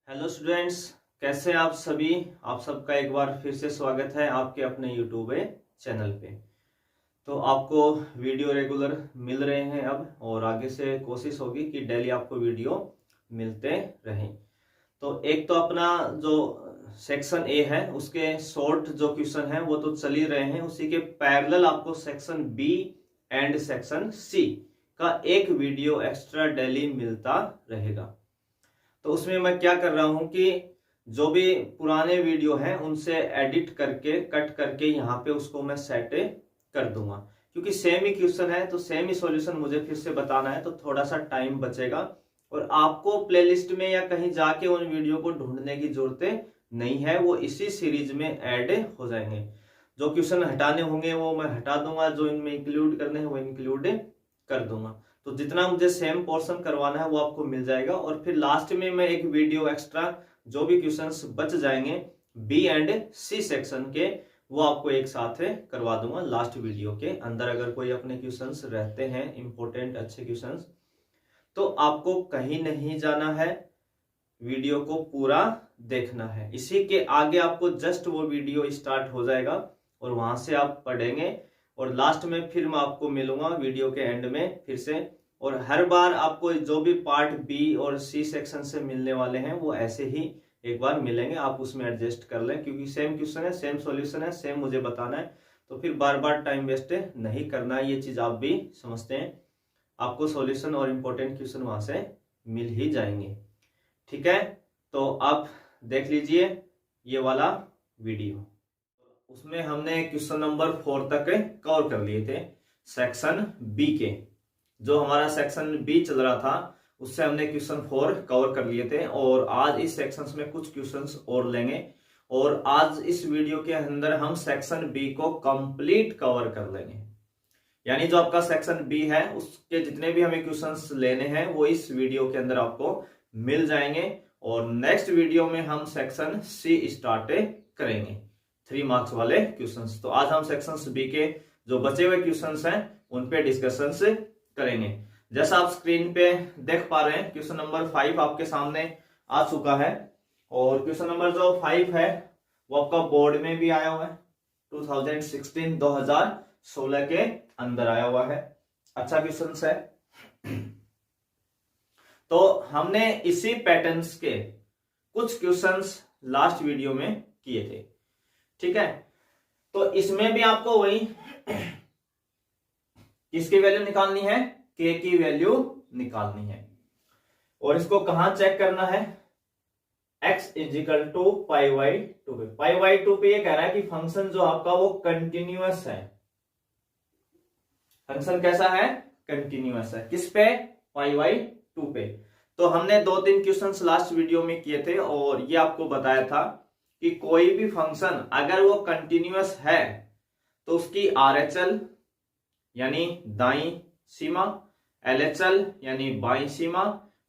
Hello students, कैसे हैं आप सभी। आप सबका एक बार फिर से स्वागत है आपके अपने यूट्यूब चैनल पे। तो आपको वीडियो रेगुलर मिल रहे हैं अब, और आगे से कोशिश होगी कि डेली आपको वीडियो मिलते रहें। तो एक तो अपना जो सेक्शन ए है उसके शॉर्ट जो क्वेश्चन है वो तो चल ही रहे हैं, उसी के पैरेलल आपको section b and section c का एक वीडियो एक्स्ट्रा डेली मिलता रहेगा। तो उसमें मैं क्या कर रहा हूं कि जो भी पुराने वीडियो हैं उनसे एडिट करके कट करके यहाँ पे उसको मैं सेट कर दूंगा, क्योंकि सेम ही क्वेश्चन है तो सेम ही सॉल्यूशन मुझे फिर से बताना है, तो थोड़ा सा टाइम बचेगा और आपको प्लेलिस्ट में या कहीं जाके उन वीडियो को ढूंढने की जरूरत नहीं है, वो इसी सीरीज में ऐड हो जाएंगे। जो क्वेश्चन हटाने होंगे वो मैं हटा दूंगा, जो इनमें इंक्लूड करने हैं वो इंक्लूड कर दूंगा। तो जितना मुझे सेम पोर्शन करवाना है वो आपको मिल जाएगा, और फिर लास्ट में मैं एक वीडियो एक्स्ट्रा जो भी क्वेश्चंस बच जाएंगे बी एंड सी सेक्शन के वो आपको एक साथ करवा दूंगा लास्ट वीडियो के अंदर। अगर कोई अपने क्वेश्चंस रहते हैं इंपॉर्टेंट अच्छे क्वेश्चंस, तो आपको कहीं नहीं जाना है, वीडियो को पूरा देखना है। इसी के आगे आपको जस्ट वो वीडियो स्टार्ट हो जाएगा और वहां से आप पढ़ेंगे, और लास्ट में फिर मैं आपको मिलूंगा वीडियो के एंड में फिर से। और हर बार आपको जो भी पार्ट बी और सी सेक्शन से मिलने वाले हैं वो ऐसे ही एक बार मिलेंगे, आप उसमें एडजस्ट कर लें, क्योंकि सेम क्वेश्चन है, सेम सॉल्यूशन है, सेम मुझे बताना है, तो फिर बार बार टाइम वेस्ट नहीं करना है। ये चीज आप भी समझते हैं, आपको सॉल्यूशन और इंपॉर्टेंट क्वेश्चन वहां से मिल ही जाएंगे। ठीक है, तो आप देख लीजिए ये वाला वीडियो। उसमें हमने क्वेश्चन नंबर 4 तक कवर कर लिए थे सेक्शन बी के। जो हमारा सेक्शन बी चल रहा था उससे हमने क्वेश्चन 4 कवर कर लिए थे, और आज इस सेक्शन में कुछ क्वेश्चंस और लेंगे, और आज इस वीडियो के अंदर हम सेक्शन बी को कंप्लीट कवर कर लेंगे। यानी जो आपका सेक्शन बी है उसके जितने भी हमें क्वेश्चंस लेने हैं वो इस वीडियो के अंदर आपको मिल जाएंगे, और नेक्स्ट वीडियो में हम सेक्शन सी स्टार्ट करेंगे, 3 मार्क्स वाले क्वेश्चंस। तो आज हम सेक्शन बी के जो बचे हुए क्वेश्चंस हैं उन पे डिस्कशंस करेंगे। जैसा आप स्क्रीन पे देख पा रहे हैं क्वेश्चन नंबर 5 आपके सामने आ चुका है, और क्वेश्चन नंबर जो 5 है वो आपका बोर्ड में भी आया हुआ है, 2016 के अंदर आया हुआ है। अच्छा क्वेश्चन है। तो हमने इसी पैटर्न्स के कुछ क्वेश्चंस लास्ट वीडियो में किए थे, ठीक है। तो इसमें भी आपको वही किसकी वैल्यू निकालनी है, के की वैल्यू निकालनी है, और इसको कहां चेक करना है, x is equal to pi by 2 पे। पाई बाई 2 पे ये कह रहा है कि फंक्शन जो आपका वो कंटिन्यूअस है। फंक्शन कैसा है, कंटिन्यूअस है, किस पे, पाई बाई 2 पे। तो हमने 2-3 क्वेश्चंस लास्ट वीडियो में किए थे, और ये आपको बताया था कि कोई भी फंक्शन अगर वो कंटिन्यूअस है तो उसकी RHL यानी दाई सीमा, LHL यानी बाई सीमा,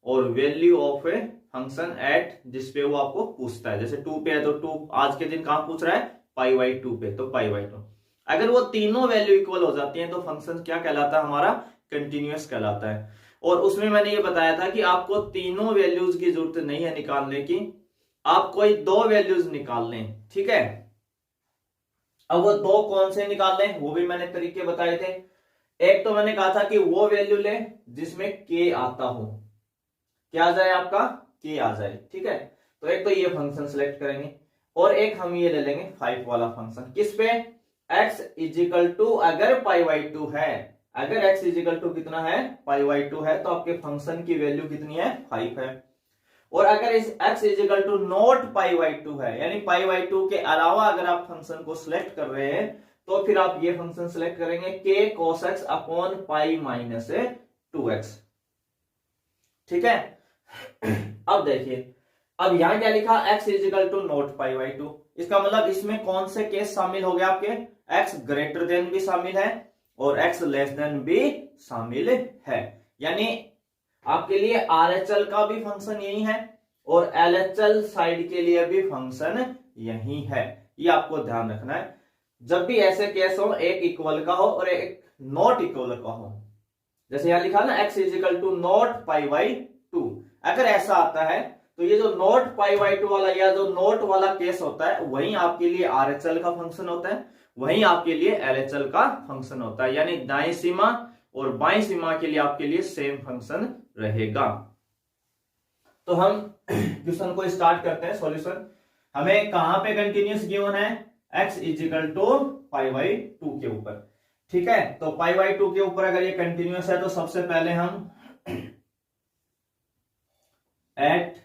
और value of a function at जिसपे वो आपको पूछता है। जैसे 2 पे है तो 2 आज के दिन कहां पूछ रहा है, पाई बाई 2 पे, तो पाई बाई 2। अगर वो तीनों वैल्यू इक्वल हो जाती हैं तो फंक्शन क्या कहलाता है, हमारा कंटिन्यूअस कहलाता है। और उसमें मैंने ये बताया था कि आपको तीनों वैल्यूज की जरूरत नहीं है निकालने की, आप कोई 2 वैल्यूज निकाल लें, ठीक है। अब वो 2 कौन से निकाल लें वो भी मैंने तरीके बताए थे। एक तो मैंने कहा था कि वो वैल्यू ले जिसमें के आता हो, क्या आ जाए आपका, के आ जाए, ठीक है। तो एक तो ये फंक्शन सिलेक्ट करेंगे, और एक हम ये ले लेंगे 5 वाला फंक्शन, किस पे, x इजिकल टू अगर पाई बाई 2 है, अगर x इजिकल टू कितना है, पाई बाई 2 है, तो आपके फंक्शन की वैल्यू कितनी है, 5 है। और अगर इस x is equal to not pi by 2 है, यानी पाई बाई 2 के अलावा अगर आप फंक्शन को सिलेक्ट कर रहे हैं, तो फिर आप ये फंक्शन सिलेक्ट करेंगे k cos x upon pi minus 2x, ठीक है। अब देखिए, अब यहां क्या लिखा, x is equal to not pi by 2, इसका मतलब इसमें कौन से केस शामिल हो गए आपके, x ग्रेटर देन भी शामिल है और x लेस देन भी शामिल है। यानी आपके लिए RHL का भी फंक्शन यही है और LHL साइड के लिए भी फंक्शन यही है, ये आपको ध्यान रखना है। जब भी ऐसे केस हो, एक इक्वल का हो और एक नॉट इक्वल का हो, जैसे यहां लिखा ना x is equal to not pi by 2, अगर ऐसा आता है तो ये जो नॉट पाई बाई टू वाला या जो नॉट वाला केस होता है वही आपके लिए RHL का फंक्शन होता है, वही आपके लिए LHL का फंक्शन होता है। यानी दाएं सीमा और बाएं सीमा के लिए आपके लिए सेम फंक्शन रहेगा। तो हम क्वेश्चन को स्टार्ट करते हैं सॉल्यूशन। हमें कहां पे कंटिन्यूस गिवन है, x is equal to pi by two के ऊपर। ठीक है, तो पाई बाई टू के ऊपर अगर ये कंटिन्यूस है तो सबसे पहले हम at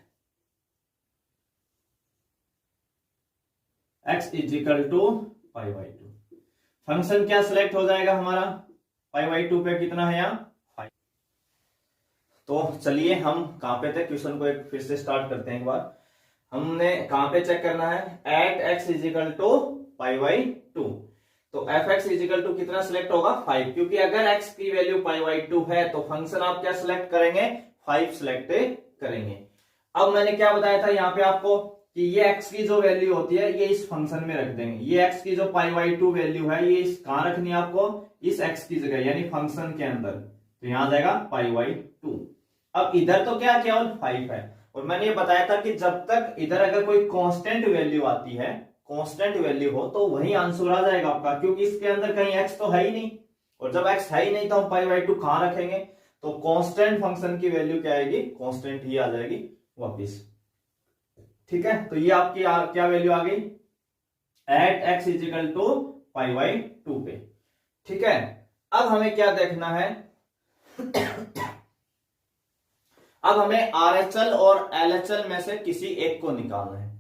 x is equal to pi by two, function क्या सिलेक्ट हो जाएगा हमारा, पाई बाई टू पे कितना है यहाँ 5। तो चलिए हम कहां पे थे, क्वेश्चन को एक फिर से स्टार्ट करते हैं एक बार। हमने कहां पे चेक करना है, at x is equal to pi by two. तो एफ एक्स इजिकल टू कितना सिलेक्ट होगा 5, क्योंकि अगर x की वैल्यू पाई बाई टू है तो फंक्शन आप क्या सिलेक्ट करेंगे 5 सिलेक्ट करेंगे। अब मैंने क्या बताया था यहाँ पे आपको कि ये x की जो वैल्यू होती है ये इस फंक्शन में रख देंगे। ये x की जो पाई बाई टू वैल्यू है ये इस कहां रखनी है आपको, इस x की जगह यानी फंक्शन के अंदर। तो यहां जाएगा पाई बाई टू। अब इधर तो क्या केवल 5 है, और मैंने ये बताया था कि जब तक इधर अगर कोई कांस्टेंट वैल्यू आती है, कांस्टेंट वैल्यू हो तो वही आंसर आ जाएगा आपका, क्योंकि इसके अंदर कहीं x तो है ही नहीं, और जब x है ही नहीं तो हम पाई बाई टू कहां रखेंगे। तो कांस्टेंट फंक्शन की वैल्यू क्या आएगी, कांस्टेंट ही आ जाएगी वापिस। ठीक है, तो ये आपकी क्या वैल्यू आ गई, at x is equal to pi by two पे। ठीक है, अब हमें क्या देखना है अब हमें RHL और LHL में से किसी एक को निकालना है।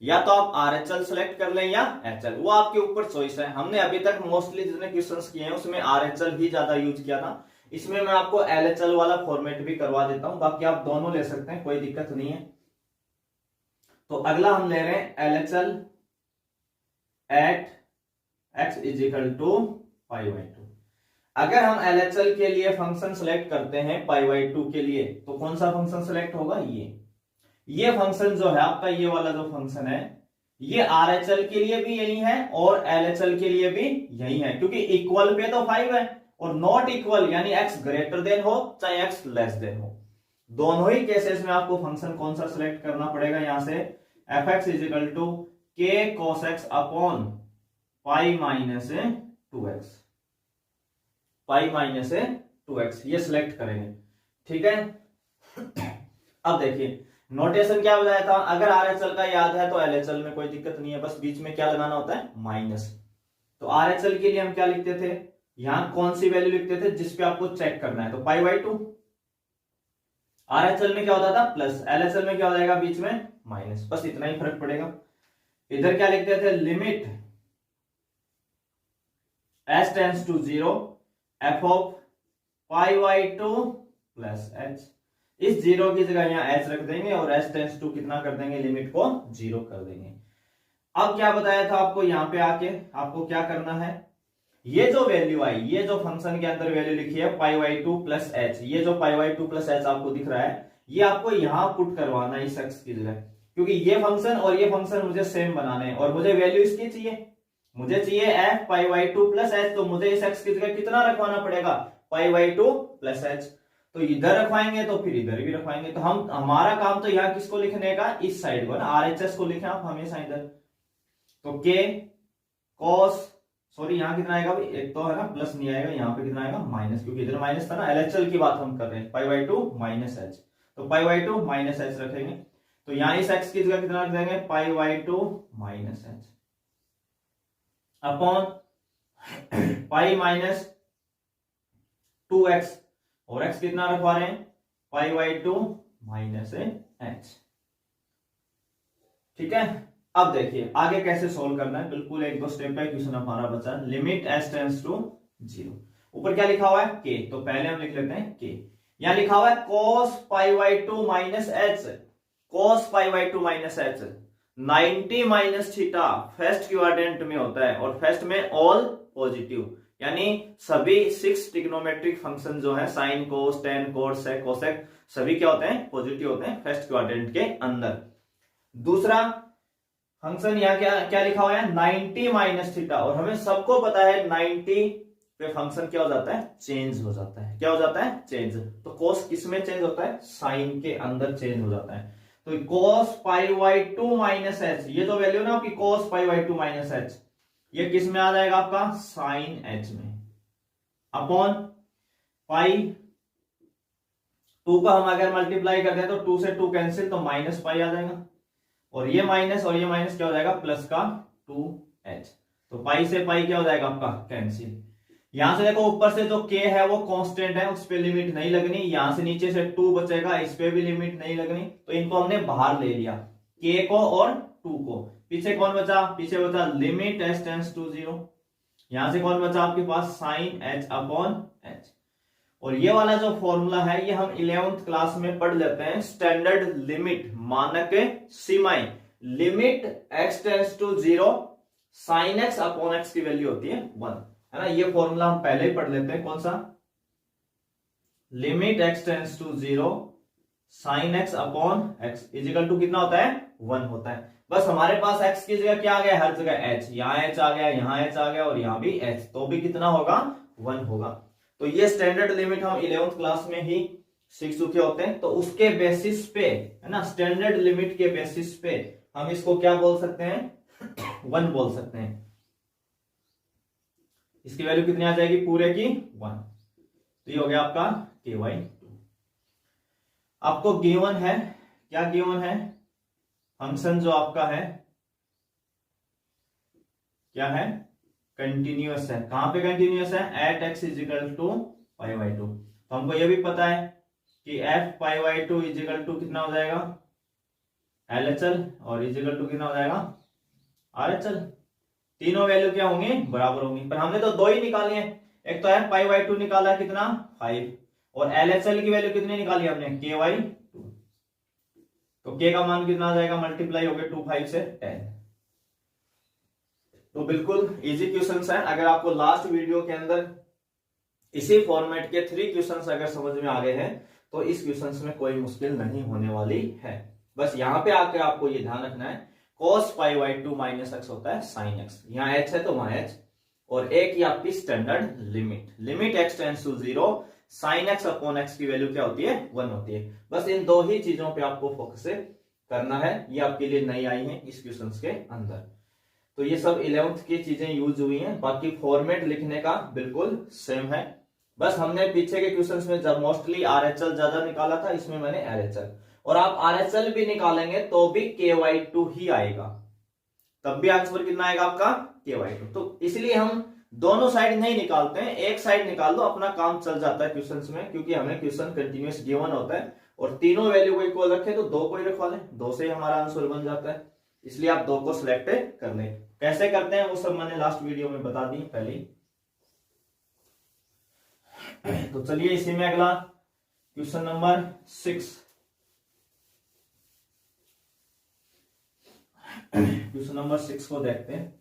या तो आप RHL सेलेक्ट कर लें या HL, वो आपके ऊपर चॉइस है। हमने अभी तक मोस्टली जितने क्वेश्चंस किए हैं उसमें RHL ही ज्यादा यूज किया था। इसमें मैं आपको LHL वाला फॉर्मेट भी करवा देता हूं, बाकी आप दोनों ले सकते हैं, कोई दिक्कत नहीं है। तो अगला हम ले रहे हैं LHL at x is equal to pi by two. अगर हम LHL के लिए फंक्शन सेलेक्ट करते हैं पाई बाई टू के लिए तो कौन सा फंक्शन सेलेक्ट होगा, ये फंक्शन जो है आपका, ये वाला जो फंक्शन है ये RHL के लिए भी यही है और LHL के लिए भी यही है, क्योंकि इक्वल पे तो 5 है और नॉट इक्वल यानी x ग्रेटर देन हो चाहे x लेस देन हो, दोनों ही केसेस में आपको फंक्शन कौन सा सिलेक्ट करना पड़ेगा। यहां से एफ एक्स इजिकल टू के cos x upon pi minus 2x, pi minus 2x ये सिलेक्ट करेंगे। ठीक है, अब देखिए नोटेशन क्या बताया था, अगर RHL का याद है तो LHL में कोई दिक्कत नहीं है, बस बीच में क्या लगाना होता है माइनस। तो RHL के लिए हम क्या लिखते थे, यहां कौन सी वैल्यू लिखते थे जिसपे आपको चेक करना है, तो पाई बाई टू। RHL में क्या होता था प्लस, LHL में क्या हो जाएगा बीच में माइनस, बस इतना ही फर्क पड़ेगा। इधर क्या लिखते थे, limit s tends to 0 f of pi by two plus h। इस 0 की जगह यहां h रख देंगे और s टेंड्स टू कितना कर देंगे, लिमिट को 0 कर देंगे। अब क्या बताया था आपको, यहां पे आके आपको क्या करना है, ये जो वैल्यू आई, ये जो फंक्शन के अंदर वैल्यू लिखी है पाई बाई टू प्लस एच, ये जो पाई बाई टू प्लस एच आपको दिख रहा है ये आपको यहां पुट करवाना है इस एक्स की जगह, क्योंकि ये फंक्शन और ये फंक्शन मुझे सेम बनाने हैं और मुझे वैल्यू इसकी चाहिए, मुझे चाहिए F pi by two plus H, तो मुझे इस एक्स की जगह कितना रखवाना पड़ेगा पाई बाई टू प्लस एच। तो इधर रखवाएंगे तो फिर इधर भी रखवाएंगे, तो हम हमारा काम तो यहाँ किसको लिखने का, इस साइड को ना, RHS को लिखे आप हमेशा इधर। तो के कॉस, सॉरी यहाँ कितना आएगा भाई, एक तो है ना प्लस नहीं आएगा, यहाँ पे कितना आएगा माइनस, क्योंकि इधर माइनस था ना, LHL की बात हम कर रहे हैं, pi by two minus h, तो pi by two minus h रखेंगे। तो यहाँ इस एक्स की जगह कितना रख देंगे पाई by two minus H upon pi minus 2x, और x कितना रखवा रहे हैं pi by two minus H. ठीक है, अब देखिए आगे कैसे सोल्व करना है, बिल्कुल एक दो स्टेप पे क्वेश्चन हमारा बचा। लिमिट s टेंड्स टू 0, ऊपर क्या लिखा हुआ है k, तो पहले हम लिख लेते हैं k। यहां लिखा हुआ है cos pi by two minus H, cos pi by two minus H 90 minus theta first quadrant में होता है, और फर्स्ट में ऑल पॉजिटिव, यानी सभी 6 ट्रिग्नोमेट्रिक फंक्शन जो है साइन कोस टेन कोस सेक कोसेक सभी क्या होते हैं पॉजिटिव होते हैं फर्स्ट क्वाड्रेंट के अंदर। दूसरा फंक्शन यहाँ क्या लिखा हुआ है 90 माइनस थीटा, और हमें सबको पता है 90 पे फंक्शन क्या हो जाता है चेंज हो जाता है, क्या हो जाता है चेंज। तो कोस किस में चेंज होता है, साइन के अंदर चेंज हो जाता है। तो cos pi by 2 minus H, ये तो वैल्यू ना आपकी cos pi by 2 minus H, ये किस में आ जाएगा आपका साइन एच में, अपॉन पाई 2 का हम अगर मल्टीप्लाई करते हैं तो 2 से 2 कैंसिल, तो माइनस पाई आ जाएगा, और ये माइनस क्या हो जाएगा प्लस का 2h, तो पाई से पाई क्या हो जाएगा आपका कैंसिल। यहां से देखो ऊपर से जो k है वो कांस्टेंट है, उस पे लिमिट नहीं लगनी, यहां से नीचे से 2 बचेगा, इस पे भी लिमिट नहीं लगनी, तो इनको हमने बाहर ले लिया, k को और 2 को। पीछे कौन बचा, पीछे बचा लिमिट h टेंड्स टू 0, यहां से कौन बचा आपके पास साइन h अपॉन h। और ये वाला जो फॉर्मूला है ये हम 11th क्लास में पढ़ लेते हैं, स्टैंडर्ड लिमिट, मानक सीमाएं, limit x tends to 0 sine x upon x की वैल्यू होती है 1, है ना। ये फॉर्मूला हम पहले ही पढ़ लेते हैं, कौन सा, limit x tends to 0 sine x upon x is equal to कितना होता है 1 होता है। बस हमारे पास x की जगह क्या आ गया, हर जगह h, यहाँ h आ गया, यहाँ h आ गया, और यहाँ भी h, तो भी कितना होगा 1 होगा। तो ये स्टैंडर्ड लिमिट हम 11th क्लास में ही सीख चुके होते हैं, तो उसके बेसिस पे, है ना, स्टैंडर्ड लिमिट के बेसिस पे हम इसको क्या बोल सकते हैं 1 बोल सकते हैं। इसकी वैल्यू कितनी आ जाएगी पूरे की 1, तो ये हो गया आपका ky2। आपको गिवन है, क्या गिवन है, फंक्शन जो आपका है क्या है, कंटिन्यूअस है। कहां पे कंटिन्यूअस है, at x is equal to pi by 2। तो हमको ये भी पता है कि f pi by 2 is equal to कितना हो जाएगा LHL, और इजिकल टू कितना हो जाएगा RHL। तीनों वैल्यू क्या होंगी, बराबर होंगी, पर हमने तो दो ही निकाली है, एक तो एफ पाई बाई 2 निकाला है कितना 5, और LHL की वैल्यू कितनी निकाली हमने ky2, तो k का मान कितना आ जाएगा, मल्टीप्लाई हो गया 2 5 से 10। तो बिल्कुल इजी क्वेश्चंस है। अगर आपको लास्ट वीडियो के अंदर इसी फॉर्मेट के 3 क्वेश्चंस अगर समझ में आ गए हैं तो इस क्वेश्चंस में कोई मुश्किल नहीं होने वाली है। बस यहाँ पे आकर आपको ये ध्यान रखना है, cos pi by 2 minus x होता है साइन एक्स, यहाँ h है तो वहां h, और एक ही आपकी standard limit, limit x tends to 0 sine x upon x की वैल्यू क्या होती है 1 होती है। बस इन दो ही चीजों पे आपको फोकस करना है, ये आपके लिए नई आई है इस क्वेश्चंस के अंदर। तो ये सब 11th की चीजें यूज हुई हैं, बाकी फॉर्मेट लिखने का बिल्कुल सेम है। बस हमने पीछे के क्वेश्चंस में जब मोस्टली RHL ज्यादा निकाला था, इसमें मैंने LHL, और आप RHL भी निकालेंगे तो भी ky2 ही आएगा, तब भी आंसर कितना आएगा आपका ky2। तो इसलिए हम दोनों साइड नहीं निकालते हैं, एक साइड निकाल दो, अपना काम चल जाता है क्वेश्चंस में, क्योंकि हमें क्वेश्चन कंटिन्यूअस गिवन होता है और तीनों वैल्यू को इक्वल रखे तो 2 को ही रखवा लें, 2 से ही हमारा आंसर बन जाता है, इसलिए आप 2 को सिलेक्ट कर लें। कैसे करते हैं वो सब मैंने लास्ट वीडियो में बता दी पहले। तो चलिए इसी में अगला क्वेश्चन नंबर 6, क्वेश्चन नंबर 6 को देखते हैं।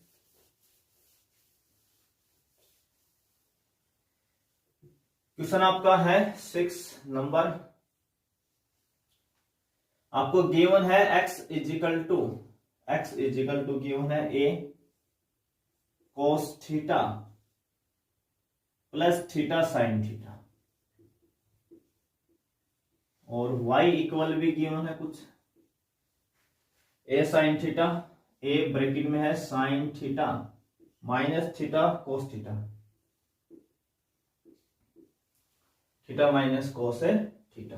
क्वेश्चन आपका है 6 नंबर, आपको गिवन है x इजिकल टू गिवन है a cos theta plus theta sine theta, और y इक्वल भी गिवन है कुछ a sine theta, a bracket में है sine theta minus theta cos theta, theta minus cos है थीटा,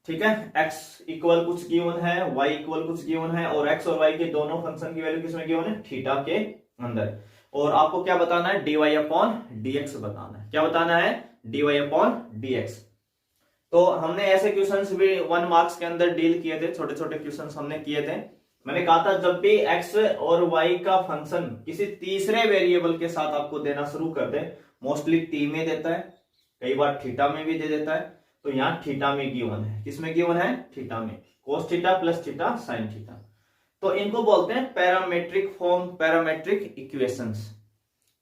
ठीक है। x इक्वल कुछ गिवन है, y इक्वल कुछ गिवन है, और x और y के दोनों फंक्शन की वैल्यू किसमें गिवन है, थीटा के अंदर। और आपको क्या बताना है, dy अपॉन dx बताना है। क्या बताना है, dy अपॉन dx। तो हमने ऐसे क्वेश्चंस भी 1 मार्क्स के अंदर डील किए थे, छोटे छोटे क्वेश्चंस हमने किए थे। मैंने कहा था जब भी x और y का फंक्शन किसी तीसरे वेरिएबल के साथ आपको देना शुरू कर दे, मोस्टली t में देता है, कई बार थीटा में भी दे देता है, तो यहाँ थीटा में गिवन है, किसमें गिवन है, थीटा में, cos theta plus theta sine theta. तो इनको बोलते हैं पैरामेट्रिक फॉर्म, पैरामेट्रिक इक्वेशंस,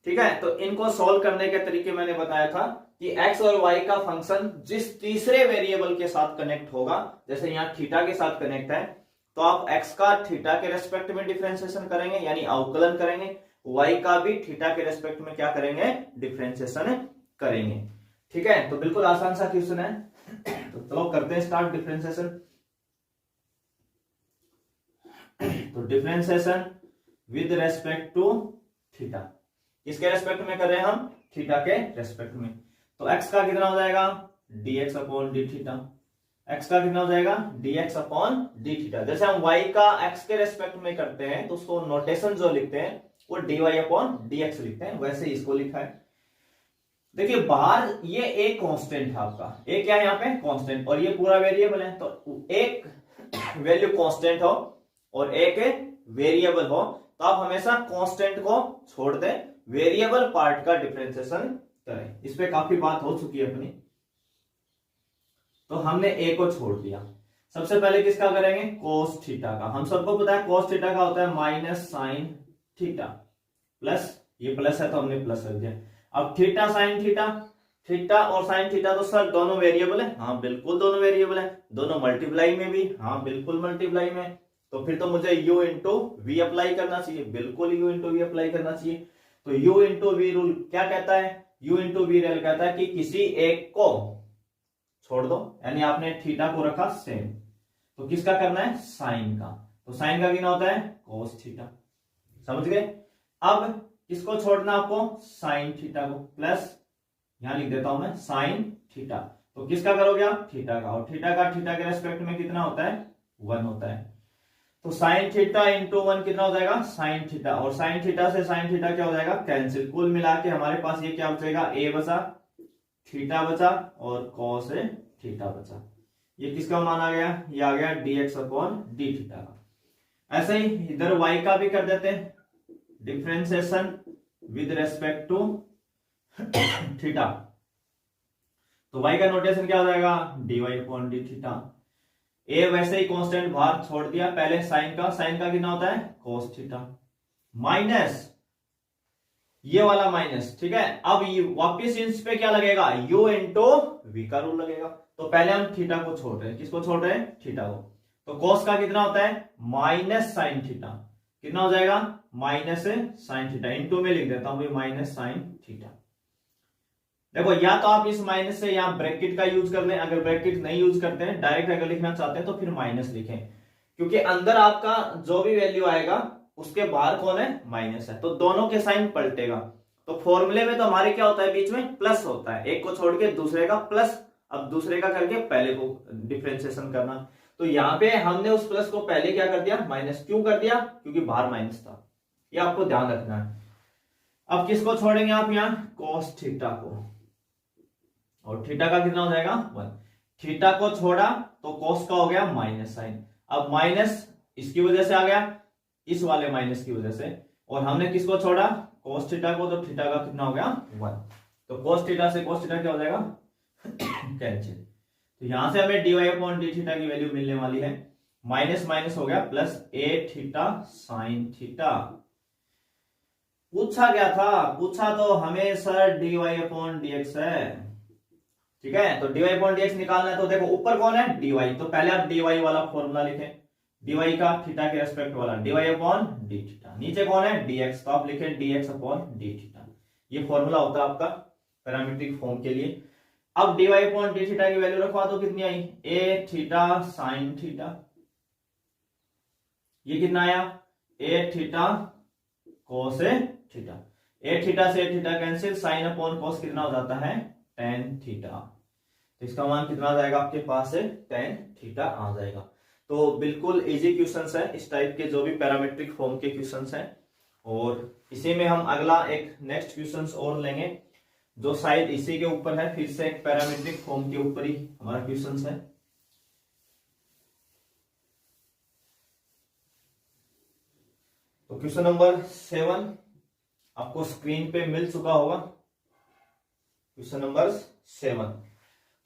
ठीक है। तो इनको सॉल्व करने के तरीके मैंने बताया था कि x और y का फंक्शन जिस तीसरे वेरिएबल के साथ कनेक्ट होगा, जैसे यहाँ थीटा के साथ कनेक्ट है, तो आप x का थीटा के रेस्पेक्ट में डिफरेंशिएशन करेंगे यानी अवकलन करेंगे, y का भी थीटा के रेस्पेक्ट में क्या करेंगे, डिफरेंशिएशन करेंगे, ठीक है। तो बिल्कुल आसान सा क्वेश्चन है, तो चलो करते हैं स्टार्ट डिफरेंशिएशन। तो differentiation with respect to theta, किसके रेस्पेक्ट में कर रहे हैं हम, थीटा के रेस्पेक्ट में। तो x का कितना हो जाएगा, dx upon d theta. x का कितना हो जाएगा, dx अपॉन डी थीटा। जैसे हम y का x के रेस्पेक्ट में करते हैं तो उसको नोटेशन जो लिखते हैं वो dy अपॉन dx लिखते हैं, वैसे ही इसको लिखा है। देखिए बाहर ये एक कांस्टेंट है आपका, एक क्या है यहाँ पे कांस्टेंट, और ये पूरा वेरिएबल है। तो एक वैल्यू कांस्टेंट हो और एक वेरिएबल हो तो आप हमेशा कांस्टेंट को छोड़ दें, वेरिएबल पार्ट का डिफरेंशिएशन करें। इस पे काफी बात हो चुकी है अपनी, तो हमने ए को छोड़ दिया। सबसे पहले किसका करेंगे, कोस थीटा का। हम सबको पता है कोस थीटा का होता है माइनस साइन थीटा प्लस, ये प्लस है तो हमने प्लस रख दिया। अब थीटा साइन थीटा, थीटा और साइन थीटा तो सर दोनों वेरिएबल है, हाँ बिल्कुल दोनों वेरिएबल है। दोनों मल्टीप्लाई में भी, हाँ बिल्कुल मल्टीप्लाई में। तो फिर तो मुझे u इंटू वी अप्लाई करना चाहिए, बिल्कुल u इंटू वी अप्लाई करना चाहिए। तो u इंटू वी रूल क्या कहता है, u इंटू वी रूल कहता है कि किसी एक को छोड़ दो, यानी आपने थीटा को रखा सेम, तो किसका करना है, साइन का। तो साइन का कितना होता है, कोस थीटा। समझ गए। अब किसको छोड़ना आपको, साइन थीटा को, प्लस यहां लिख देता हूं मैं साइन थीटा। तो किसका करोगे आप, थीटा का, और थीटा का थीटा के रेस्पेक्ट में कितना होता है, 1 होता है। तो साइन थीटा इंटू 1 कितना हो जाएगा, साइन थीटा, और साइन थीटा से साइन थीटा क्या हो जाएगा, कैंसिल। कुल मिला के हमारे पास ये क्या बचेगा, ए बचा, थीटा बचा और कॉस थीटा बचा। ये किसका मान आ गया, ये आ गया dx अपॉन डी थीटा का। ऐसे ही इधर y का भी कर देते हैं, differentiation with respect to theta. तो y का नोटेशन क्या हो जाएगा, dy अपॉन डी थीटा। ए वैसे ही कांस्टेंट बाहर छोड़ दिया, पहले साइन का, साइन का कितना होता है, cos थीटा, माइनस ये वाला माइनस, ठीक है। अब वापिस इस पे क्या लगेगा, u इंटू वी का रूल लगेगा। तो पहले हम थीटा को छोड़ रहे हैं, किसको छोड़ रहे हैं, थीटा को। तो cos का कितना होता है, माइनस साइन थीटा, कितना हो जाएगा, माइनस साइन थीटा, इंटू में लिख देता हूं माइनस साइन थीटा। देखो या तो आप इस माइनस से यहां ब्रैकेट का यूज कर लें, अगर ब्रैकेट नहीं यूज करते हैं, डायरेक्ट अगर लिखना चाहते हैं तो फिर माइनस लिखें, क्योंकि अंदर आपका जो भी वैल्यू आएगा उसके बाहर कौन है, माइनस है, तो दोनों के साइन पलटेगा। तो फॉर्मूले में तो हमारे क्या होता है, बीच में प्लस होता है, एक को छोड़ के दूसरे का प्लस, अब दूसरे का करके पहले को डिफरेंशिएशन करना। तो यहाँ पे हमने उस प्लस को पहले क्या कर दिया, माइनस। क्यों कर दिया, क्योंकि बाहर माइनस था, ये आपको ध्यान रखना है। अब किसको छोड़ेंगे आप यहाँ, cos थीटा को, और थीटा का कितना हो जाएगा, 1। थीटा को छोड़ा तो cos का हो गया माइनस साइन, अब माइनस इसकी वजह से आ गया, इस वाले माइनस की वजह से, और हमने किसको छोड़ा, cos थीटा को, तो थीटा का कितना हो गया, 1। तो cos थीटा से cos थीटा क्या हो जाएगा, कैंसिल। तो यहां से हमें dy अपॉन डी थीटा की वैल्यू मिलने वाली है, माइनस माइनस हो गया प्लस ए थीटा साइन थीटा। पूछा क्या था, पूछा तो हमें सर dy अपॉन dx है, ठीक है। तो dy अपॉन dx निकालना है, तो देखो ऊपर कौन है, dy, तो पहले आप dy वाला फॉर्मूला लिखें, dy का थीटा के रेस्पेक्ट वाला, dy अपॉन डी थीटा। नीचे कौन है, dx, तो आप लिखें dx अपॉन डी थीटा। ये फॉर्मूला होता है आपका पैरामीट्रिक फॉर्म के लिए। अब dy अपॉन डी थीटा की वैल्यू रखवा दो, कितनी आई, ए थीटा साइन थीटा, ये कितना आया, ए थीटा कोस थीटा, ए थीटा से थीटा कैंसिल, साइन अपॉन कोस कितना हो जाता है, टेन थीटा। तो इसका मान कितना आ जाएगा आपके पास है, टेन थीटा आ जाएगा। तो बिल्कुल इजी क्वेश्चंस है, इस टाइप के जो भी पैरामीट्रिक फॉर्म के क्वेश्चंस हैं। और इसी में हम अगला एक नेक्स्ट क्वेश्चंस और लेंगे जो शायद इसी के ऊपर है, फिर से एक पैरामीट्रिक फॉर्म के ऊपर ही हमारा क्वेश्चंस है। तो क्वेश्चन नंबर 7 आपको स्क्रीन पे मिल चुका होगा, क्वेश्चन नंबर 7।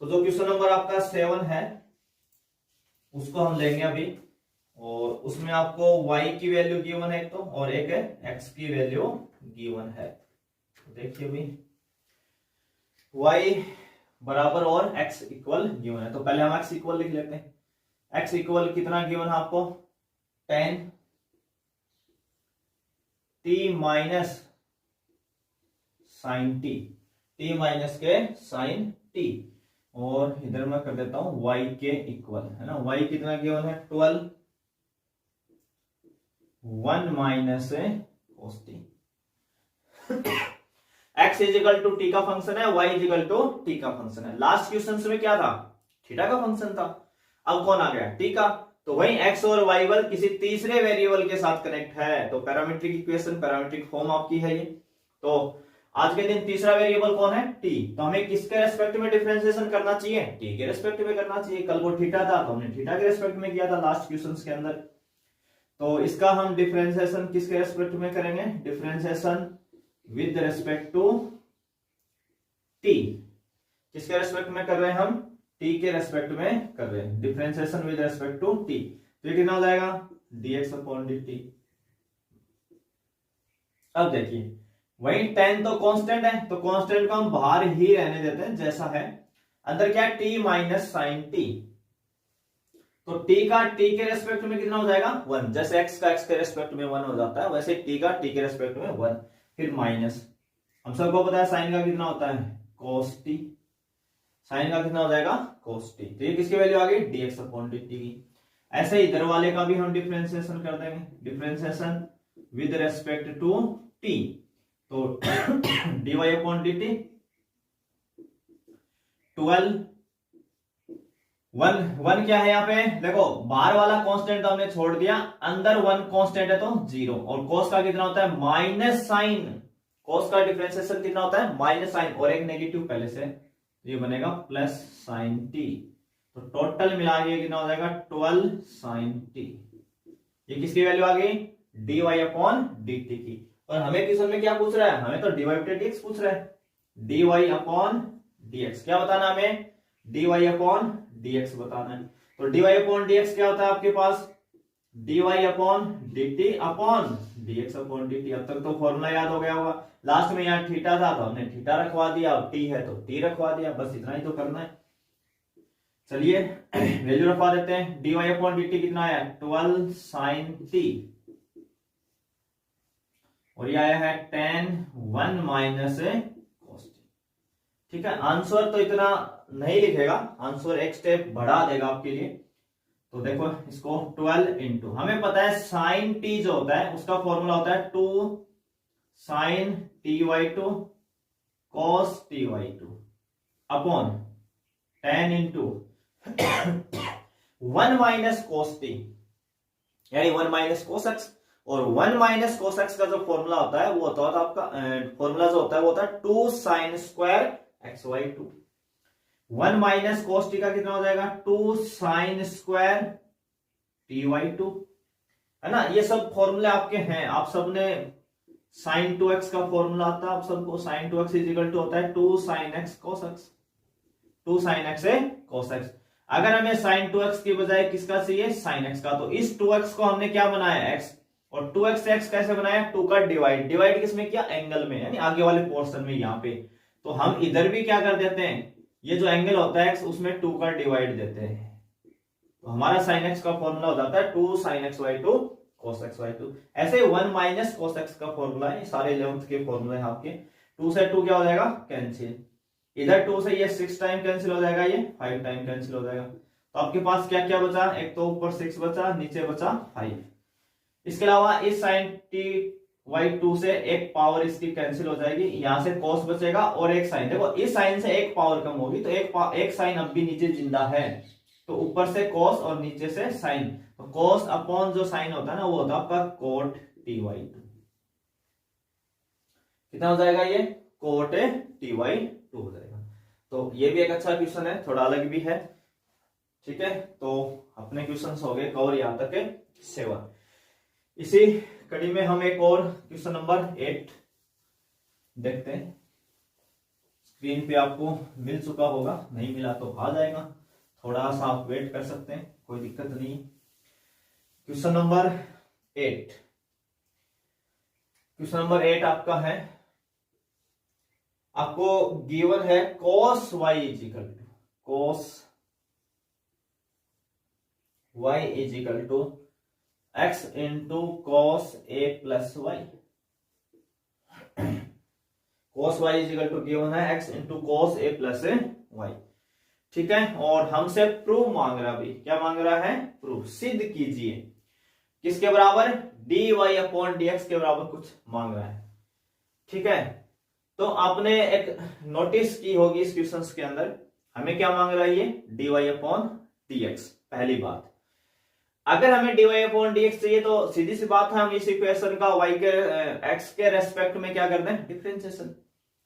तो जो क्वेश्चन नंबर आपका 7 है उसको हम लेंगे अभी, और उसमें आपको y की वैल्यू गिवन है एक तो, और एक है x की वैल्यू गिवन है। तो देखिए अभी y बराबर और x इक्वल गिवन है, तो पहले हम x इक्वल लिख लेते हैं। x इक्वल कितना गिवन है आपको, 10 t minus sine t, t minus के साइन t, और इधर मैं कर देता हूं y के इक्वल, है ना। y कितना गिवन है, 12 1 minus cos t। x is equal to t का फंक्शन है, y इजिकल टू टी का फंक्शन है। लास्ट क्वेश्चन में क्या था, थीटा का फंक्शन था। अब कौन आ गया, टी का। तो वही x और y बल किसी तीसरे वेरिएबल के साथ कनेक्ट है, तो पैरामीट्रिक इक्वेशन, पैरामीट्रिक फॉर्म आपकी है ये। तो आज के दिन तीसरा वेरिएबल कौन है, t। तो हमें किसके रेस्पेक्ट में डिफरेंशिएशन करना चाहिए, t के रेस्पेक्ट में करना चाहिए। कल वो थीटा था तो हमने थीटा के रेस्पेक्ट में किया था लास्ट क्वेश्चंस के अंदर। तो इसका हम डिफरेंशिएशन किसके रेस्पेक्ट में करेंगे, differentiation with respect to t। किसके रेस्पेक्ट में कर रहे हैं हम, t के रेस्पेक्ट में कर रहे हैं, differentiation with respect to t। तो ये कितना हो जाएगा, dx अपॉन dt। अब देखिए वही tan तो कांस्टेंट है, तो कांस्टेंट को हम बाहर ही रहने देते हैं जैसा है। अंदर क्या है, t माइनस साइन t। तो t का t के रेस्पेक्ट में कितना हो जाएगा, 1। जैसे x का x के रेस्पेक्ट में 1 हो जाता है, वैसे t का t के रेस्पेक्ट में 1। फिर माइनस, हम सबको पता है साइन का कितना होता है, cos t। साइन का कितना हो जाएगा, cos t। तो ये किसकी वैल्यू आ गई, dx अपॉन dt की। ऐसे इधर वाले का भी हम डिफरेंशिएशन कर देंगे, differentiation with respect to t। तो dy अपॉन dt 12। 1 क्या है यहाँ पे, देखो बाहर वाला कांस्टेंट तो हमने छोड़ दिया, अंदर 1 कांस्टेंट है तो 0। और cos का कितना होता है, माइनस साइन। cos का डिफरेंशिएशन कितना होता है, माइनस साइन, और एक नेगेटिव पहले से, ये बनेगा प्लस साइन t। तो टोटल मिला के कितना हो जाएगा, 12 साइन t। ये किसकी वैल्यू आ गई, dy अपॉन dt की। और हमें क्वेश्चन में क्या पूछ रहा है, हमें तो dy बटे dx पूछ रहा है। dy अपॉन dx क्या बताना हमें, dy अपॉन dx बताना है। तो dy अपॉन dx क्या होता है आपके पास, dy upon dt upon dx upon dt। अब तक तो फॉर्मूला याद हो गया होगा। लास्ट में यहाँ थीटा था तो हमने थीटा रखवा दिया, अब t है तो t रखवा दिया, बस इतना ही तो करना है। चलिए वैल्यू रखवा देते हैं, dy अपॉन dt कितना है, 12 साइन t। और ये आया है tan 1 माइनस cos t। ठीक है, आंसर तो इतना नहीं लिखेगा, आंसर एक स्टेप बढ़ा देगा आपके लिए। तो देखो इसको 12 इंटू, हमें पता है साइन t जो होता है उसका फॉर्मूला होता है 2 sine ty2 cos ty2 upon tan into 1 minus cos t, यानी 1 माइनस cos x। और 1 माइनस cos x का जो फॉर्मूला होता है वो होता है आपका, फॉर्मूला जो होता है वो होता है 2 sine square xy2। 1 minus cos t का कितना हो जाएगा, 2 साइन स्क्वायर ty2, है ना। ये सब फॉर्मूले आपके हैं, आप सबने साइन 2x का फॉर्मूला आता है आप सबको, साइन 2x इजिकल टू होता है 2 sine x cos x। 2 sine x है cos x। अगर हमें साइन 2x की बजाय किसका चाहिए, साइन x का, तो इस 2x को हमने क्या बनाया, x। और 2x से x कैसे बनाया, 2 का डिवाइड, डिवाइड किसमें किया, एंगल में, यानी आगे वाले पोर्शन में यहाँ पे। तो हम इधर भी क्या कर देते हैं, ये जो एंगल होता है x उसमें 2 का डिवाइड देते हैं। तो हमारा साइन x का फॉर्मूला हो जाता है 2 साइन xy2 cos xy2। ऐसे 1 माइनस cos x का फॉर्मूला है, सारे 11th के फॉर्मूला है आपके। 2 से 2 क्या हो जाएगा, कैंसिल। इधर 2 से ये 6 टाइम कैंसिल हो जाएगा, ये 5 टाइम कैंसिल हो जाएगा। तो आपके पास क्या क्या बचा, एक तो ऊपर 6 बचा, नीचे बचा 5। इसके अलावा इस साइन ty2 से एक पावर इसकी कैंसिल हो जाएगी, यहां से cos बचेगा और एक साइन, देखो इस साइन से एक पावर कम होगी तो एक साइन अब भी नीचे जिंदा है, तो ऊपर से cos और नीचे से साइन। तो cos अपॉन जो साइन होता है ना वो होता है आपका cot ty2। कितना हो जाएगा ये, cot ty2 हो जाएगा। तो ये भी एक अच्छा क्वेश्चन है, थोड़ा अलग भी है। ठीक है, तो अपने क्वेश्चंस हो गए कवर यहां तक 7। इसी कड़ी में हम एक और क्वेश्चन नंबर 8 देखते हैं। स्क्रीन पे आपको मिल चुका होगा, नहीं मिला तो आ जाएगा, थोड़ा सा आप वेट कर सकते हैं, कोई दिक्कत नहीं। क्वेश्चन नंबर 8, क्वेश्चन नंबर 8 आपका है, आपको गिवन है cos y is equal to x into cos a plus y। cos y is equal to given है x into cos a plus y। ठीक है, और हमसे प्रूव मांग रहा, भी क्या मांग रहा है, प्रूव, सिद्ध कीजिए किसके बराबर, dy अपॉन dx के बराबर कुछ मांग रहा है। ठीक है, तो आपने एक नोटिस की होगी इस क्वेश्चन के अंदर हमें क्या मांग रहा है, ये dy अपॉन dx। पहली बात, अगर हमें dy अपॉन dx चाहिए तो सीधी सी बात है, हम इस इक्वेशन का y के x के रेस्पेक्ट में क्या करते हैं, डिफरेंशिएशन।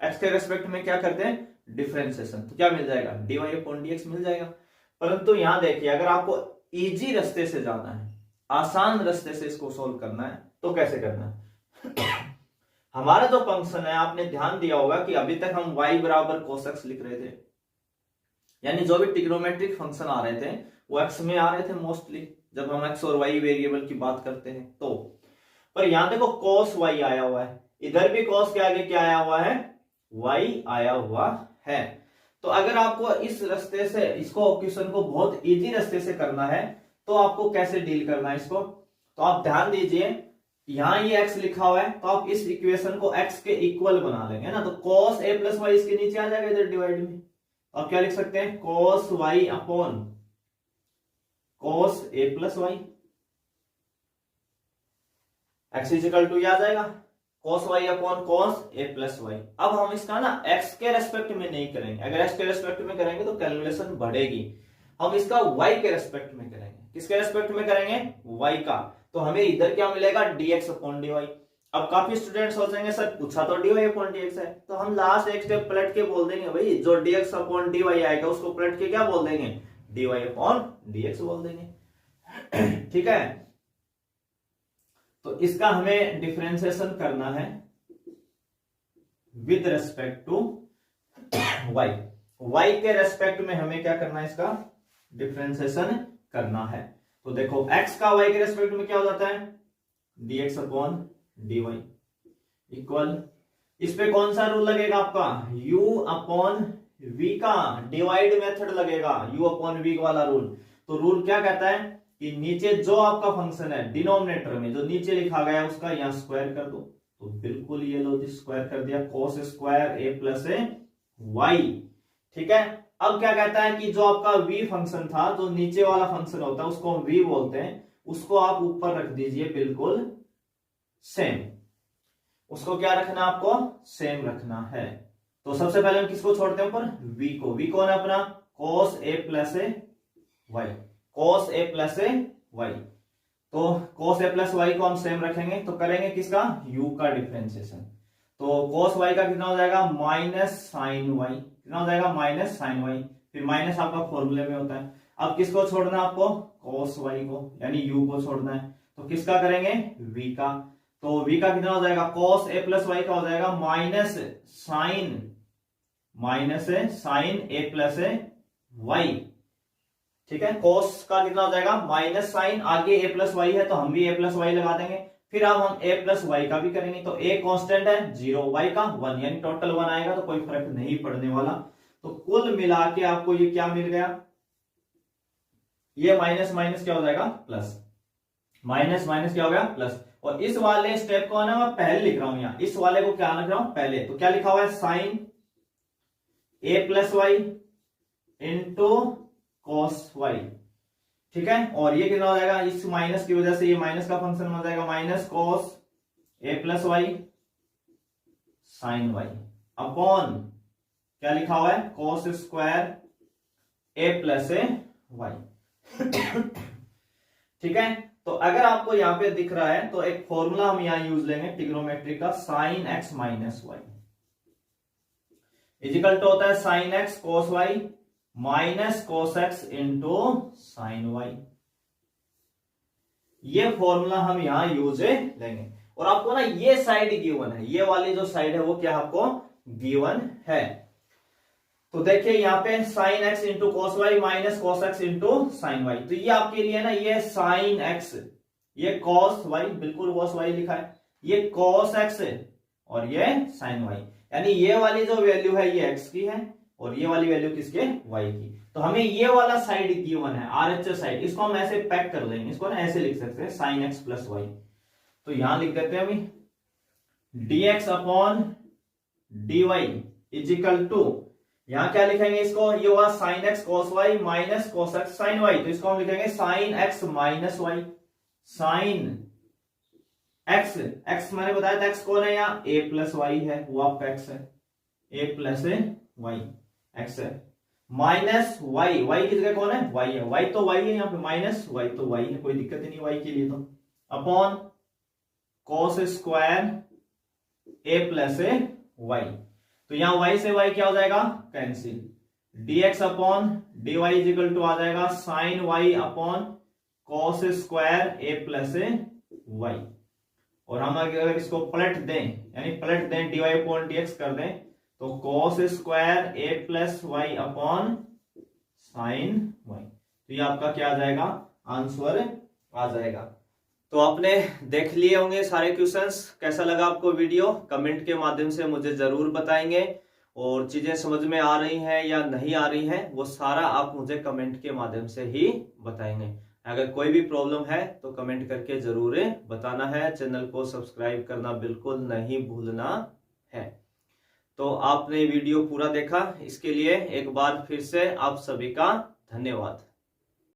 x के रेस्पेक्ट में क्या करते हैं, डिफरेंशिएशन। तो क्या मिल जाएगा, dy अपॉन dx मिल जाएगा। परंतु यहां देखिए, अगर आपको इजी रास्ते से जाना है, आसान रास्ते से इसको सोल्व करना है, तो कैसे करना है। हमारा जो फंक्शन है, आपने ध्यान दिया होगा कि अभी तक हम y बराबर cos x लिख रहे थे, यानी जो भी ट्रिग्नोमेट्रिक फंक्शन आ रहे थे वो x में आ रहे थे मोस्टली, जब हम x और y वेरिएबल की बात करते हैं तो। पर यहां देखो cos y आया हुआ है, इधर भी cos के आगे क्या आया हुआ है, y आया हुआ है। तो अगर आपको इस रास्ते से इसको क्वेश्चन को बहुत इजी रास्ते से करना है तो आपको कैसे डील करना है इसको, तो आप ध्यान दीजिए, यहां ये x लिखा हुआ है तो आप इस इक्वेशन को x के इक्वल बना लेंगे ना, तो cos a प्लस वाई इसके नीचे आ जाएगा इधर डिवाइड में। तो आप क्या लिख सकते हैं, cos y upon cos a plus y, x is equal to आ जाएगा cos y upon cos a plus y. अब हम इसका ना x के रेस्पेक्ट में नहीं करेंगे, अगर x के रेस्पेक्ट में करेंगे तो कैलकुलेशन बढ़ेगी, हम इसका y के रेस्पेक्ट में करेंगे। किसके रेस्पेक्ट में करेंगे, y का। तो हमें इधर क्या मिलेगा, dx अपॉन dy। अब काफी स्टूडेंट सोचेंगे सर पूछा तो dy अपॉन dx है, तो हम लास्ट एक स्टेप पलट के बोल देंगे भाई, जो dx अपॉन dy आएगा उसको पलट के क्या बोल देंगे, dy अपॉन dx बोल देंगे। ठीक है, तो इसका हमें डिफरेंशिएशन करना है with respect to y। y के रेस्पेक्ट में हमें क्या करना है, इसका डिफरेंशिएशन करना है। तो देखो x का y के रेस्पेक्ट में क्या हो जाता है, dx अपॉन dy इक्वल, इस पे कौन सा रूल लगेगा आपका, u अपॉन v का डिवाइड मेथड लगेगा, u अपॉन v वाला रूल। तो रूल क्या कहता है कि नीचे जो आपका फंक्शन है डिनोमिनेटर में जो नीचे लिखा गया है उसका यहां स्क्वायर कर दो। तो बिल्कुल ये लो जी, स्क्वायर कर दिया, cos square a plus y। ठीक है, अब क्या कहता है कि जो आपका v फंक्शन था, जो नीचे वाला फंक्शन होता है उसको हम v बोलते हैं, उसको आप ऊपर रख दीजिए बिल्कुल सेम। उसको क्या रखना, आपको सेम रखना है। तो सबसे पहले हम किसको छोड़ते हैं ऊपर, v को। v कौन है अपना, cos a plus y, cos a plus y। तो cos a प्लस y को हम सेम रखेंगे, तो करेंगे किसका, u का डिफरेंशिएशन। तो cos y का कितना हो जाएगा, माइनस साइन y, कितना हो जाएगा, माइनस साइन y, फिर माइनस आपका फॉर्मूले में होता है। अब किसको छोड़ना है आपको, cos y को, यानी u को छोड़ना है। तो किसका करेंगे, v का। तो v का कितना हो जाएगा, cos a प्लस y का हो जाएगा minus sine a plus y। ठीक है, cos का कितना हो जाएगा, माइनस साइन, आगे a प्लस वाई है तो हम भी a प्लस वाई लगा देंगे। फिर अब हम a प्लस वाई का भी करेंगे, तो a कांस्टेंट है 0, y का 1, यानी टोटल 1 आएगा, तो कोई फर्क नहीं पड़ने वाला। तो कुल मिला के आपको ये क्या मिल गया, ये माइनस माइनस क्या हो जाएगा, प्लस, माइनस माइनस क्या हो गया, प्लस। और इस वाले स्टेप को ना मैं पहले लिख रहा हूं, यहां इस वाले को क्या लिख रहा हूं, पहले। तो क्या लिखा हुआ है, sine a plus y into cos y। ठीक है, और ये कितना हो जाएगा, इस माइनस की वजह से ये माइनस का फंक्शन हो जाएगा, minus cos a plus y sine y upon क्या लिखा हुआ है, cos square a plus y। ठीक है, तो अगर आपको यहां पे दिख रहा है तो एक फॉर्मूला हम यहां यूज लेंगे ट्रिग्नोमेट्री का, sine x minus y is equal to होता है sine x cos y minus cos x into sine y। ये फॉर्मूला हम यहां यूज लेंगे। और आपको ना ये साइड गिवन है, ये वाली जो साइड है वो क्या आपको गिवन है। तो देखिए यहाँ पे sine x into cos y minus cos x into sine y। तो ये आपके लिए ना, ये साइन x, ये cos y, बिल्कुल cos y लिखा है, ये cos x और ये साइन y, यानी ये वाली जो वैल्यू है ये x की है और ये वाली वैल्यू किसके, y की। तो हमें ये वाला साइड गिवन है, RHS साइड, इसको हम ऐसे पैक कर लेंगे, इसको ना ऐसे लिख सकते हैं साइन x प्लस y। तो यहां लिख देते हैं अभी dx upon dy is equal to, यहां क्या लिखेंगे इसको, ये हुआ sine x cos y minus cos x sine y। तो इसको हम लिखेंगे sine x minus y, sine x, x मैंने बताया था एक्स कौन है यहाँ, ए प्लस वाई है, वो आपका एक्स है, ए प्लस वाई एक्स है, माइनस वाई, वाई की जगह कौन है, वाई है, वाई तो वाई है यहाँ पे, माइनस वाई तो वाई है, कोई दिक्कत ही नहीं वाई के लिए, तो upon cos square a plus y, तो यहां वाई से वाई क्या हो जाएगा, cancel, dx upon dy is equal to आ जाएगा sine y upon cos square a plus y, और हम अगर इसको पलट दें, यानी पलट दें dy अपॉन dx कर दें, तो cos square a plus y upon sine y, तो ये आपका क्या आ जाएगा, आंसर आ जाएगा। तो आपने देख लिए होंगे सारे क्वेश्चंस, कैसा लगा आपको वीडियो, कमेंट के माध्यम से मुझे जरूर बताएंगे, और चीजें समझ में आ रही हैं या नहीं आ रही हैं वो सारा आप मुझे कमेंट के माध्यम से ही बताएंगे। अगर कोई भी प्रॉब्लम है तो कमेंट करके जरूर बताना है, चैनल को सब्सक्राइब करना बिल्कुल नहीं भूलना है। तो आपने वीडियो पूरा देखा, इसके लिए एक बार फिर से आप सभी का धन्यवाद।